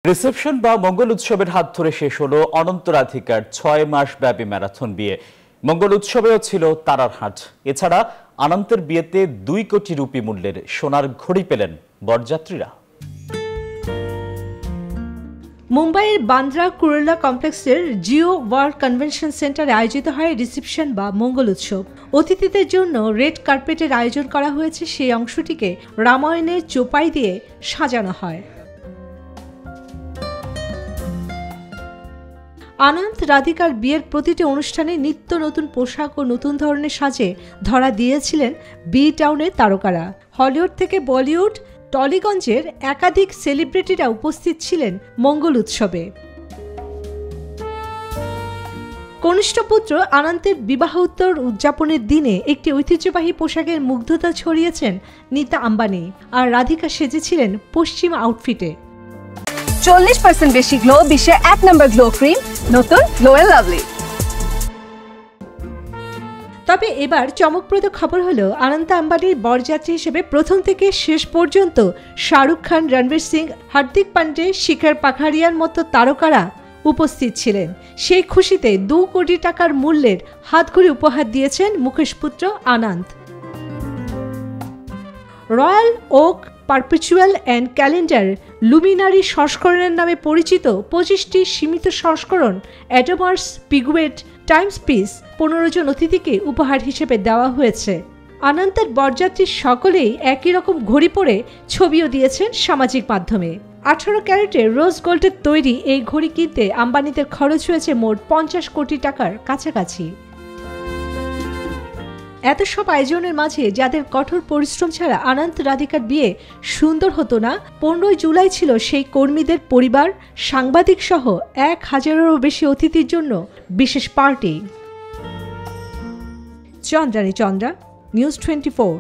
Reception বা মঙ্গল উৎসবের হাত ধরে শেষ হলো অনন্ত রাধিকার ৬ মাস ব্যাপী ম্যারাথন বিয়ে। মঙ্গল উৎসবেও ছিল তারার হাট। এছাড়া অনন্তের বিয়েতে ২ কোটি রুপি মূল্যের সোনার ঘড়ি পেলেন বরযাত্রীরা। মুম্বাইয়ের বান্দ্রা কুরেলা কমপ্লেক্সের জিও ওয়ার্ল্ড কনভেনশন সেন্টারে আয়োজিত হয় রিসেপশন বা মঙ্গল উৎসব। অতিথিদের জন্য রেড কার্পেটের আয়োজন করা হয়েছে। সেই অংশটিকে রামায়ণের চোপাই দিয়ে সাজানো হয়। অনন্ত রাধিকার বিয়ের প্রতিটি অনুষ্ঠানে নিত্য নতুন পোশাক ও নতুন ধরনের সাজে ধরা দিয়েছিলেন বি টাউনের তারকারা। হলিউড থেকে বলিউড, টলিগঞ্জের একাধিক সেলিব্রিটিরা উপস্থিত ছিলেন মঙ্গল উৎসবে। কনিষ্ঠ পুত্র অনন্তের বিবাহোত্তর উদযাপনের দিনে একটি ঐতিহ্যবাহী পোশাকের মুগ্ধতা ছড়িয়েছেন নীতা আম্বানি, আর রাধিকা সেজেছিলেন পশ্চিমা আউটফিটে। 40% বেশি গ্লো, বিশ্বের 1 নম্বর গ্লো ক্রিম, নতুন গ্লো এন্ড লাভলি। তবে এবার চমকপ্রদ খবর হলো অনন্ত আম্বানির বরযাত্রী হিসেবে প্রথম থেকে শেষ পর্যন্ত শাহরুখ খান, রণবীর সিং, হার্দিক পান্ডে, শিখর পাখারিয়ার মতো তারকারা উপস্থিত ছিলেন। সেই খুশিতে ২ কোটি টাকার মূল্যের হাতঘড়ি উপহার দিয়েছেন মুকেশ পুত্র Anant. Royal Oak Perpetual and Calendar Luminary সংস্করণের নামে পরিচিত ২৫টি সীমিত সংস্করণ অ্যাডোমার্স পিগুয়েট টাইমস পিস ১৫ জন অতিথিকে উপহার হিসেবে দেওয়া হয়েছে। অনন্তের বরযাত্রী সকলেই একই রকম ঘড়ি পরে ছবিও দিয়েছেন সামাজিক মাধ্যমে। ১৮ ক্যারেটের রোজ গোল্ডের তৈরি এই ঘড়ি কিনতে আম্বানিদের খরচ হয়েছে মোট ৫০ কোটি টাকার কাছাকাছি। এত সব আয়োজনের মাঝে যাদের কঠোর পরিশ্রম ছাড়া অনন্ত রাধিকার বিয়ে সুন্দর হতো না, ১৫ জুলাই ছিল সেই কর্মীদের পরিবার, সাংবাদিক সহ ১,০০০-এরও বেশি অতিথির জন্য বিশেষ পার্টি। চন্দ্রানী চন্দ্রা, নিউজ 24।